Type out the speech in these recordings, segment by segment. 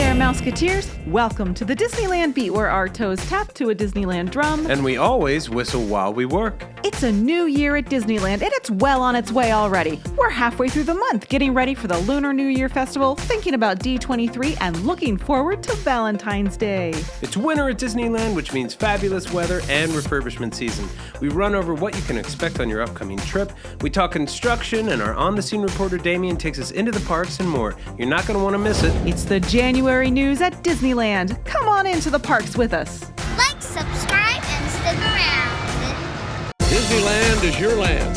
there, Mouseketeers. Welcome to the Disneyland Beat, where our toes tap to a Disneyland drum. And we always whistle while we work. It's a new year at Disneyland, and it's well on its way already. We're halfway through the month, getting ready for the Lunar New Year festival, thinking about D23, and looking forward to Valentine's Day. It's winter at Disneyland, which means fabulous weather and refurbishment season. We run over what you can expect on your upcoming trip. We talk construction, and our on-the-scene reporter Damien takes us into the parks and more. You're not going to want to miss it. It's the January news at Disneyland. Come on into the parks with us. Like, subscribe, and stick around. Disneyland is your land.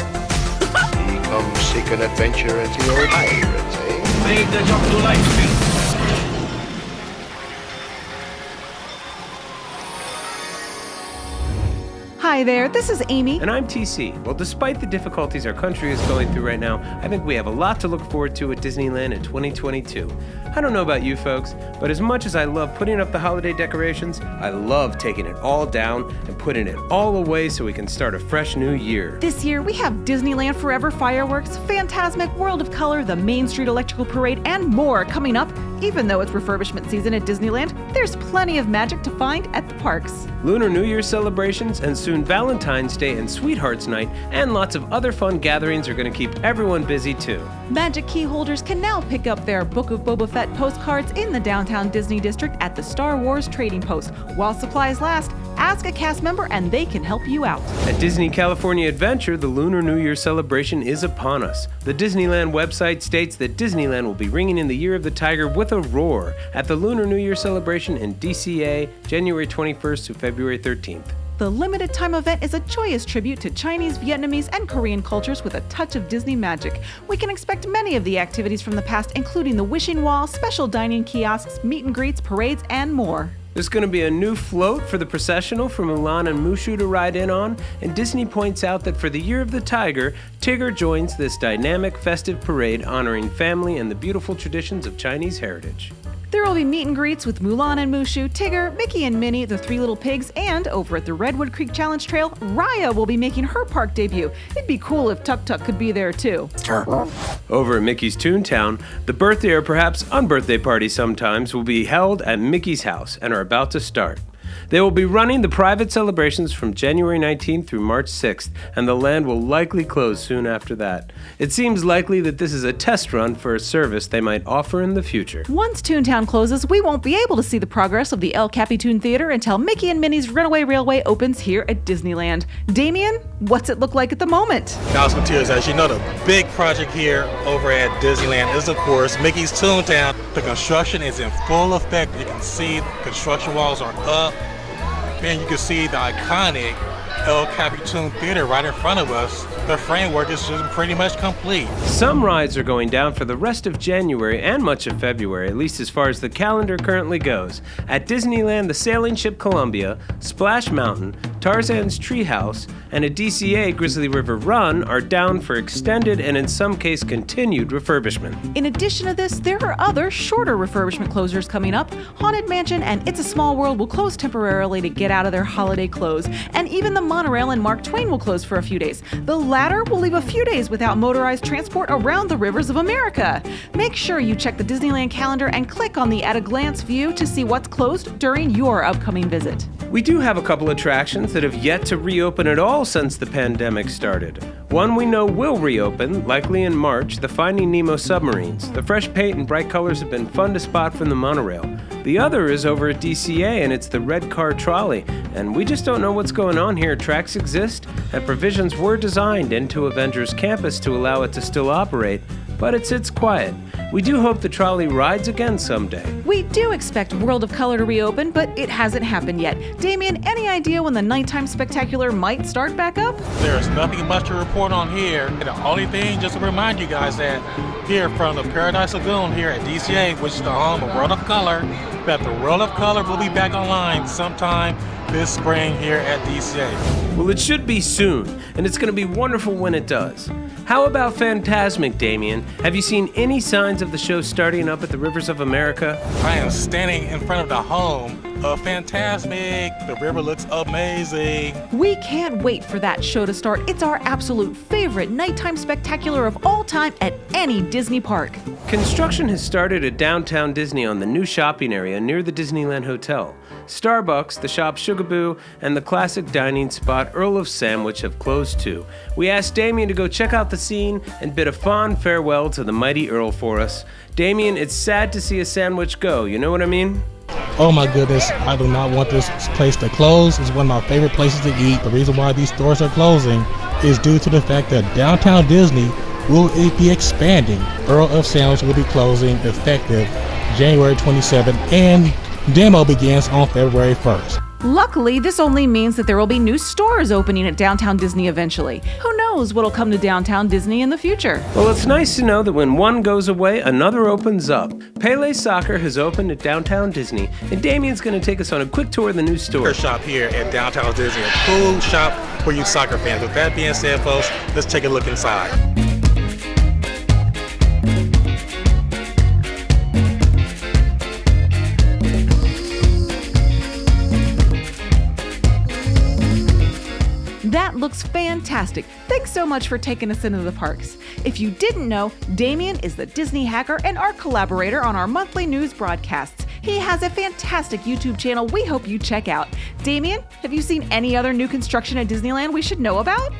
Come seek an adventure at the old pirates, eh? Make the jump to life. Hi there, this is Amy. And I'm TC. Well, despite the difficulties our country is going through right now, I think we have a lot to look forward to at Disneyland in 2022. I don't know about you folks, but as much as I love putting up the holiday decorations, I love taking it all down and putting it all away so we can start a fresh new year. This year, we have Disneyland Forever fireworks, Fantasmic World of Color, the Main Street Electrical Parade, and more coming up. Even though it's refurbishment season at Disneyland, there's plenty of magic to find at the parks. Lunar New Year celebrations and soon Valentine's Day and Sweethearts Night and lots of other fun gatherings are going to keep everyone busy too. Magic key holders can now pick up their Book of Boba Fett postcards in the downtown Disney district at the Star Wars Trading Post. While supplies last, ask a cast member and they can help you out. At Disney California Adventure, the Lunar New Year celebration is upon us. The Disneyland website states that Disneyland will be ringing in the Year of the Tiger with a roar at the Lunar New Year celebration in DCA, January 21st to February 13th. The limited time event is a joyous tribute to Chinese, Vietnamese, and Korean cultures with a touch of Disney magic. We can expect many of the activities from the past, including the Wishing Wall, special dining kiosks, meet and greets, parades, and more. There's going to be a new float for the processional for Mulan and Mushu to ride in on, and Disney points out that for the Year of the Tiger, Tigger joins this dynamic festive parade honoring family and the beautiful traditions of Chinese heritage. There will be meet and greets with Mulan and Mushu, Tigger, Mickey and Minnie, the Three Little Pigs, and over at the Redwood Creek Challenge Trail, Raya will be making her park debut. It'd be cool if Tuk Tuk could be there too. Over at Mickey's Toontown, the birthday or perhaps unbirthday parties sometimes will be held at Mickey's house and are about to start. They will be running the private celebrations from January 19th through March 6th, and the land will likely close soon after that. It seems likely that this is a test run for a service they might offer in the future. Once Toontown closes, we won't be able to see the progress of the El Capitan Theater until Mickey and Minnie's Runaway Railway opens here at Disneyland. Damien, what's it look like at the moment? Mouseketeers, as you know, the big project here over at Disneyland is, of course, Mickey's Toontown. The construction is in full effect. You can see construction walls are up. And you can see the iconic El Capitan Theater right in front of us. The framework is just pretty much complete. Some rides are going down for the rest of January and much of February, at least as far as the calendar currently goes. At Disneyland, the Sailing Ship Columbia, Splash Mountain, Tarzan's Treehouse, and at DCA Grizzly River Run are down for extended and in some case continued refurbishment. In addition to this, there are other shorter refurbishment closures coming up. Haunted Mansion and It's a Small World will close temporarily to get out of their holiday clothes, and even the monorail and Mark Twain will close for a few days. The latter will leave a few days without motorized transport around the rivers of America. Make sure you check the Disneyland calendar and click on the At a Glance view to see what's closed during your upcoming visit. We do have a couple attractions that have yet to reopen at all since the pandemic started. One we know will reopen, likely in March, the Finding Nemo submarines. The fresh paint and bright colors have been fun to spot from the monorail. The other is over at DCA, and it's the Red Car Trolley. And we just don't know what's going on here. Tracks exist, and provisions were designed into Avengers Campus to allow it to still operate, but it sits quiet. We do hope the trolley rides again someday. We do expect World of Color to reopen, but it hasn't happened yet. Damien, any idea when the nighttime spectacular might start back up? There's nothing much to report on here. The only thing, just to remind you guys that here from the Paradise Lagoon here at DCA, which is the home of World of Color, that the World of Color will be back online sometime this spring here at DCA. Well, it should be soon, and it's going to be wonderful when it does. How about Fantasmic, Damien? Have you seen any signs of the show starting up at the Rivers of America? I am standing in front of the home of Fantasmic. The river looks amazing. We can't wait for that show to start. It's our absolute favorite nighttime spectacular of all time at any Disney park. Construction has started at Downtown Disney on the new shopping area near the Disneyland Hotel. Starbucks, the shop Shugaboo, and the classic dining spot Earl of Sandwich have closed too. We asked Damien to go check out the scene and bid a fond farewell to the mighty Earl for us. Damien, it's sad to see a sandwich go, you know what I mean? Oh my goodness, I do not want this place to close. It's one of my favorite places to eat. The reason why these stores are closing is due to the fact that Downtown Disney will be expanding. Earl of Sandwich will be closing effective January 27th, and demo begins on February 1st. Luckily, this only means that there will be new stores opening at Downtown Disney eventually. Who knows what'll come to Downtown Disney in the future? Well, it's nice to know that when one goes away, another opens up. Pele Soccer has opened at Downtown Disney, and Damien's going to take us on a quick tour of the new store. Shop here at Downtown Disney, a cool shop for you soccer fans. With that being said, folks, let's take a look inside. That looks fantastic. Thanks so much for taking us into the parks. If you didn't know, Damien is the Disney hacker and art collaborator on our monthly news broadcasts. He has a fantastic YouTube channel we hope you check out. Damien, have you seen any other new construction at Disneyland we should know about?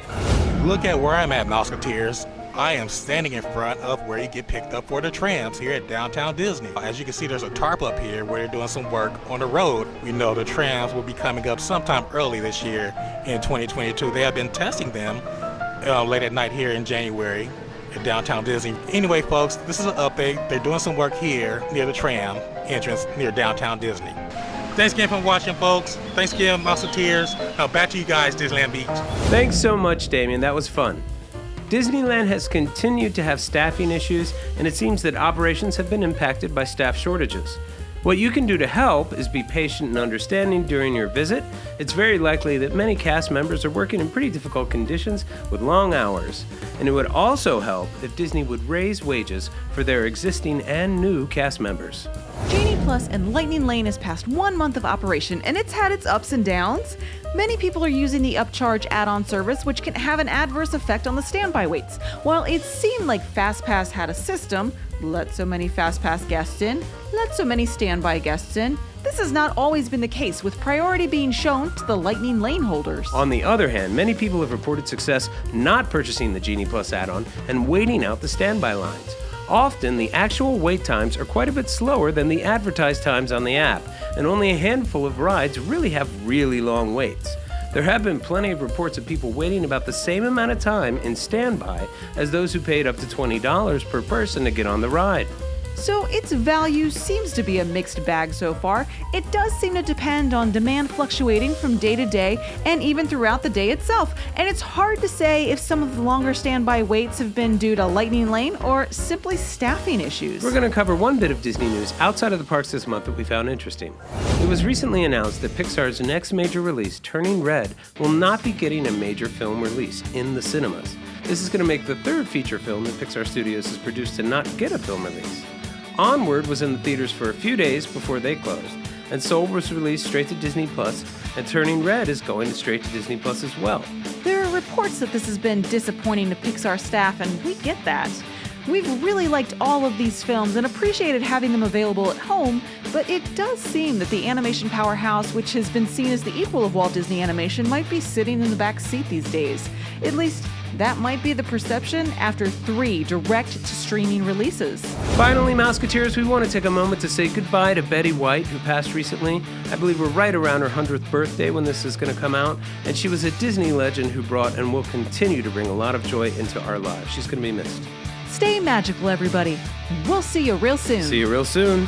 Look at where I'm at, Mouseketeers. I am standing in front of where you get picked up for the trams here at Downtown Disney. As you can see, there's a tarp up here where they're doing some work on the road. We know the trams will be coming up sometime early this year in 2022. They have been testing them late at night here in January at Downtown Disney. Anyway, folks, this is an update. They're doing some work here near the tram entrance near Downtown Disney. Thanks again for watching, folks. Thanks again, Mouseketeers. Now back to you guys, Disneyland Beach. Thanks so much, Damien. That was fun. Disneyland has continued to have staffing issues, and it seems that operations have been impacted by staff shortages. What you can do to help is be patient and understanding during your visit. It's very likely that many cast members are working in pretty difficult conditions with long hours. And it would also help if Disney would raise wages for their existing and new cast members. Genie Plus and Lightning Lane has passed 1 month of operation, and it's had its ups and downs. Many people are using the upcharge add-on service, which can have an adverse effect on the standby waits. While it seemed like FastPass had a system, let so many FastPass guests in, let so many standby guests in, this has not always been the case, with priority being shown to the Lightning Lane holders. On the other hand, many people have reported success not purchasing the Genie Plus add-on and waiting out the standby lines. Often, the actual wait times are quite a bit slower than the advertised times on the app, and only a handful of rides really have really long waits. There have been plenty of reports of people waiting about the same amount of time in standby as those who paid up to $20 per person to get on the ride. So its value seems to be a mixed bag so far. It does seem to depend on demand fluctuating from day to day and even throughout the day itself. And it's hard to say if some of the longer standby waits have been due to Lightning Lane or simply staffing issues. We're going to cover one bit of Disney news outside of the parks this month that we found interesting. It was recently announced that Pixar's next major release, Turning Red, will not be getting a major film release in the cinemas. This is going to make the third feature film that Pixar Studios has produced to not get a film release. Onward was in the theaters for a few days before they closed, and Soul was released straight to Disney Plus, and Turning Red is going straight to Disney Plus as well. There are reports that this has been disappointing to Pixar staff, and we get that. We've really liked all of these films and appreciated having them available at home, but it does seem that the animation powerhouse, which has been seen as the equal of Walt Disney Animation, might be sitting in the back seat these days. At least, that might be the perception after 3 direct-to-streaming releases. Finally, Mouseketeers, we want to take a moment to say goodbye to Betty White, who passed recently. I believe we're right around her 100th birthday when this is going to come out, and she was a Disney legend who brought and will continue to bring a lot of joy into our lives. She's going to be missed. Stay magical, everybody. We'll see you real soon. See you real soon.